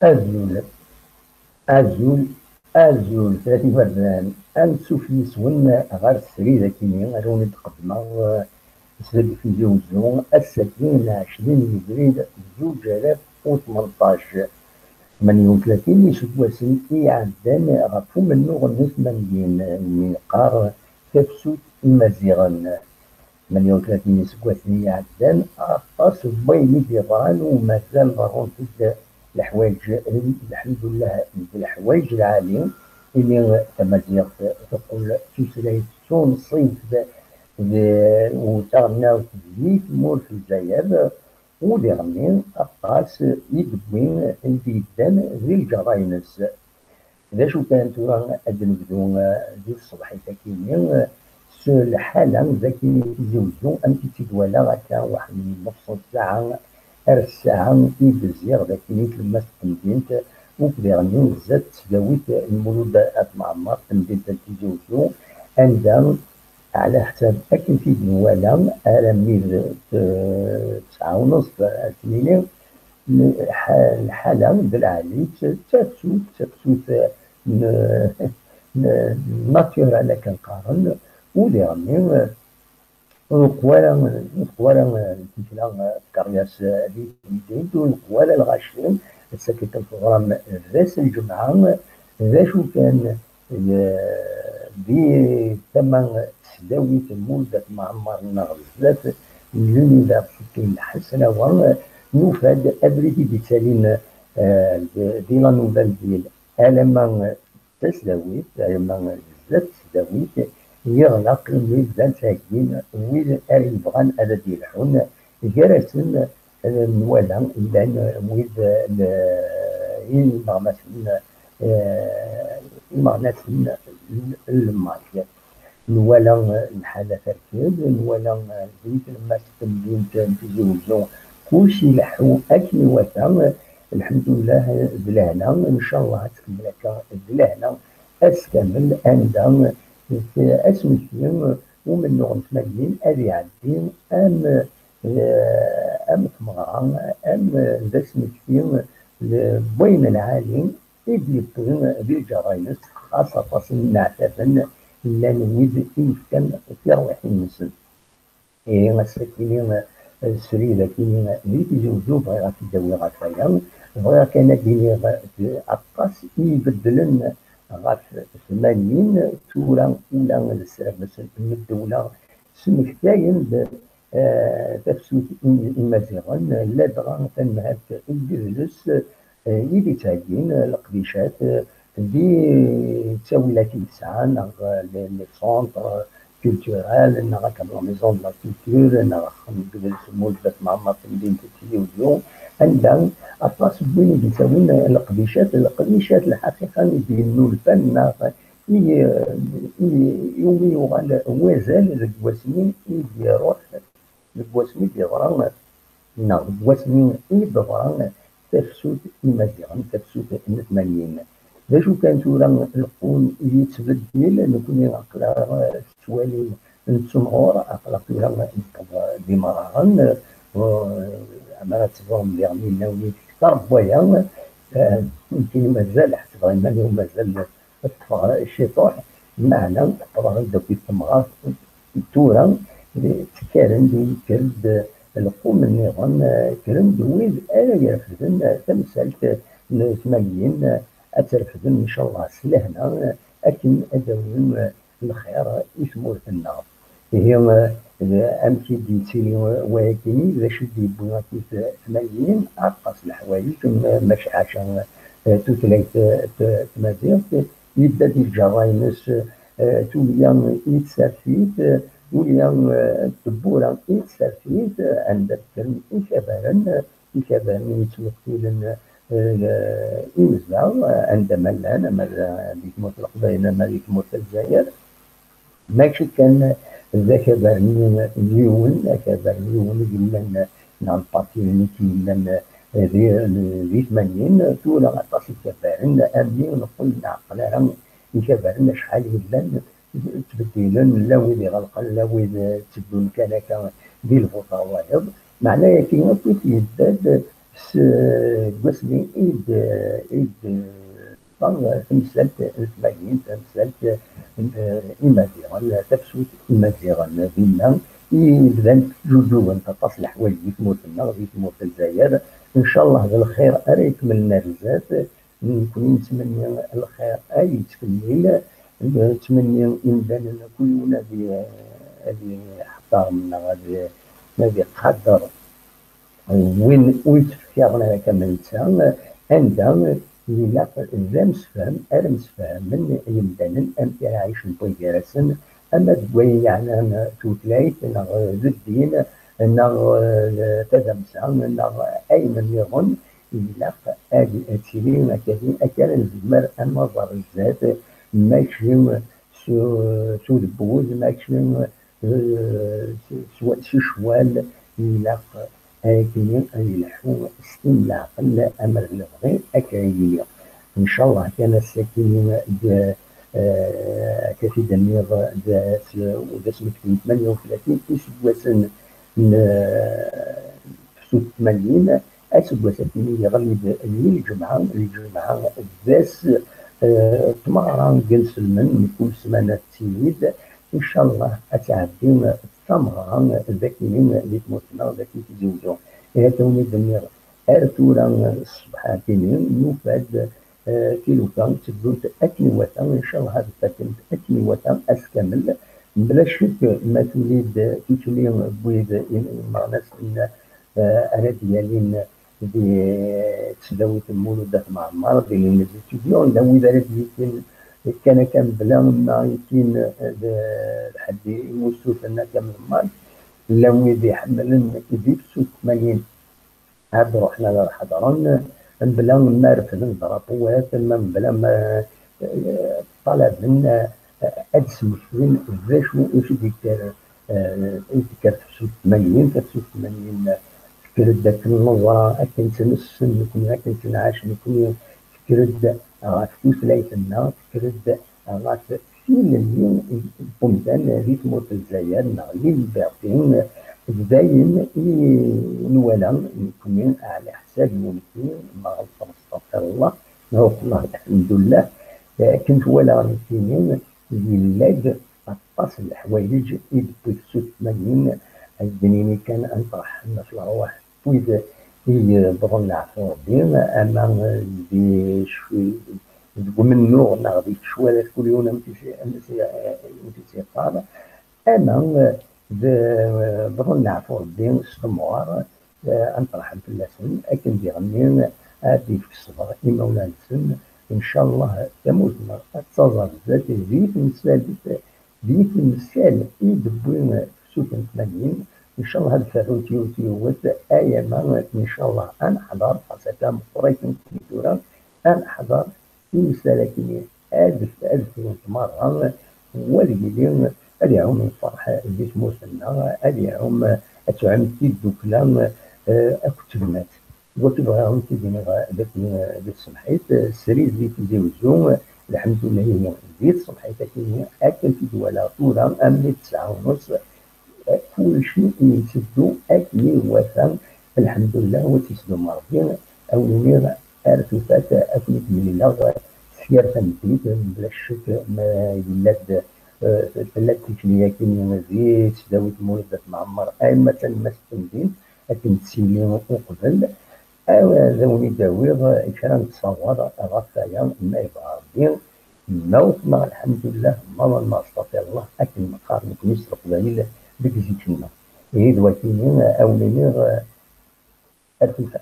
أزول أزول أزول ثلاثي فردان أنسوف يسون غير السريدة كيني أروني تقدمه سد في جوزو السكين 20 يبريد 2018 38 يسواسن إعدام غفو منو غنوث من قار تفسوت المزيغن 38 يسواسن إعدام أطاس بيني ديضان ومازال ضرون تبدا الحوايج الحمد لله الحوايج العالية اللي تمازيغ تقول تسلايت سون صيف وتغنى وتزيد مور في الجزائر ولي غني أبقاس يدوين البيدان ذي الجراينس إذا شو كانت أدن بدون ذي الصبح تاكيني الحالة ذاكي تزوجو أم تتدوالا غاكا واحد من نص ساعة الساعة يدزيغ ذاكي لما تمدينت وكذا غني زاد تداويت المولود أتمعمر تمدينت تزوجو عندها على حساب أكل في نوالا على ميل 9:30 ثمانية الحالة بالعالي تفسوت ناتيور على كنقارن ولي غني نقوالا تيكلا كارياس دي ديد ونقوالا الغاشين ساكن البروغرام راس الجمعة ذا شو كان دي ثمن تسداويت المولدة معمر النغل بزاف لونيفرسيتي الحسنة نوفاد أبريدي بتالين دي لا نوفال ديال ألمان تسداويت ألمان بزاف تسداويت يغلق الميزان ساكين وين يبغان هذا ديال الحون جرسن نوالا لان ويد المغناطيس الماركة نوالا الحالة تركيب نوالا بيت لما تتمدين تزوجو كلشي لحو أكل وثام الحمد لله بلهنا إن شاء الله تكمل هكا بلهنا أسكمل عندها اسم فيهم ومن نوع ثمانين أذي عدين أم ثمغران أم ذا اسم فيهم بين العالم يبطون بالجرايس خاصة نعتبن إلا نريد كان في روحي نسل مساكين السريرة كيني نريد يزوجو بغير في داوي غفايا بغير كان ديني عطاس يبدلن غاف 80 تورا ولا السرابس من الدولة سمكتاين تفسوت المزيغن لا دغا تنهات الجلس يدي تاجين القديشات دي تساوي لك لسان لي سونتر كولتورال نغا كابلا ميزون لا كولتور نغا جلس مولدة معمر في مدينة تيليفزيون عندها أطاس بوين بيساوين القديشات الحقيقة يدينو الفن يومي يغال وازال الكواسمين يروح الكواسمين يغران الكواسمين يدغران تفسود المزيغن تفسود الثمانين باش كانت ورا القون يتبدل نكون عقلا توالي نتسمعور عقلا ورا ديما راهن أما تفهم يعني ناوي تربويا يمكن مازال حتى غير مازال الطفغ الشيطوح معنا طبعا دوك التمغاط تورا تكارن دي كرد القوم النظام كرن دويد ألا يرفدن تمثالت ثمانين أترفدن إن شاء الله سلهنا أكن أدوين الخير يثمر في النار هي أمكي ديتي ولكني باش ديبوها في 80 أرقص الحوايج ماشي عشان توتلايت تمازيغ يبدا ديال الجرايمس توليا يتسافيت وليا الدبورة يتسافيت عند الكلم يكبرن يتوكلن يمزع عندما لا ماذا ديك موت القبائل ما تموت الجزائر ماشي كان ذاك برني اليون يقول نعم باتيني كي ذي 80 تولا غطاس كبارن أمني ونقول عقلها يكبرن شحال يلان تبديلن لا ويلي غلقن لا ويلي تبدون كان ديال الفوطاوايض معناها كي كنت يداد قسمي إيد تمثلت ثمانين تمثلت إمازيغا تفسوت إمازيغا بينا يبدان جوجوغا تطاس الحوايج في تموتنا في تموت الجزائر إن شاء الله بالخير أرا يكملنا بزاف نكون نتمنى الخير أي يتكمل نتمنى إمداننا كلنا هذه احترمنا هذه قدر وين تفكرنا كما نتا عندها إلا ذا مسفهم أنا مسفهم من يمدانا أنت عايش بويكارسن أما دوين يعني توتلايت نغ ذو الدين نغ تدمسا نغ أي من يغن إلا هذه أتيلين أكادين أكاد الزمر أما ضر الزاد ماشي سو دبوز ماشي سواء شوال إلا هاكين يلحو ستين العقل أمر الغير أكاينية إن شاء الله كان الساكنين كفي دمير ودا سمكتين 38 سواسن في 80 أسواسن يغلب الجمعة الداس تمارا جلس من كل سمانة تيد إن شاء الله أتعدين الثمرة ذاكين اللي تموتنا ذاكين تزوجون هاتوني دمير أرتورا الصبحاتين يوفاد كيلوكان تبدوت أكنوة إن شاء الله هذا تكنت أكنوة أسكمل بلا شك ما توليد تولي بويد معناس إن أنا ديالين تسداويت المولودات مع المرض اللي نزيتيون لو إذا كان بلا ما يمكن حد يوسف أنك من المال لو إذا حملن يديك 80 عاد رحنا للحضران بلا ما رفضن ضربوات بلا ما طلب منا أدس مسلم ذا شو إيش ذكر في 80 في 80 فكرت ذاك النظرة أكن تنسن نكون أكن تنعاش نكون فكرت غاف وسلايتنا فكرت غاف في مليون بومدان في تموت الجزائر نغلي الباقيين دايم نولا نكون على حساب ممكن ما غلط استغفر الله نروح الله الحمد لله كنت ولا غنكينين يلاق الطاس الحوايج يدبي في 80 الدنيني كان أنطرح في الأرواح وإذا بغن نعرفو ربي أما دي شوي من نوع نغدي شوالات كل يوم نمتي قارة أما بغن نعرفو ربي استمرار أنطرح في اللسن أكن دي غنين هادي في الصبر إما ولا نسن إن شاء الله تموتنا أتصغر ذاتي ذيك المسال يدبوين في 80 إن شاء الله هاد الفاتون تيوت أيام إن شاء الله أنا حضر حسب قريت كيتورا أنا حضر في مسالكني ألف مرة والجيلين اليوم الفرح اللي تموسنا اليوم أتعمل الدوكلام أكتبنات وتبغاهم تديني ذات سمحيت السرير اللي تزوجون الحمد لله زيد سمحيت أكل في دولا طورا أمني 9:30 كل شيء يسدو أكلي وثن الحمد لله وتسدو مرضين أو نمير أرتفات أكلت من الله سير فنتيت بلا شك ما يلد ثلاث تكنيكين زيت داويت مولدة معمر أئمة المسلمين أكن تسيلي وقبل أو ذوني داويغ كان تصور غطايا ما يبقى ربي موتنا الحمد لله ما استطيع الله أكن مقارنة نسرق ذليل بكزيتنا هيد وكينين أو نمير أرتفات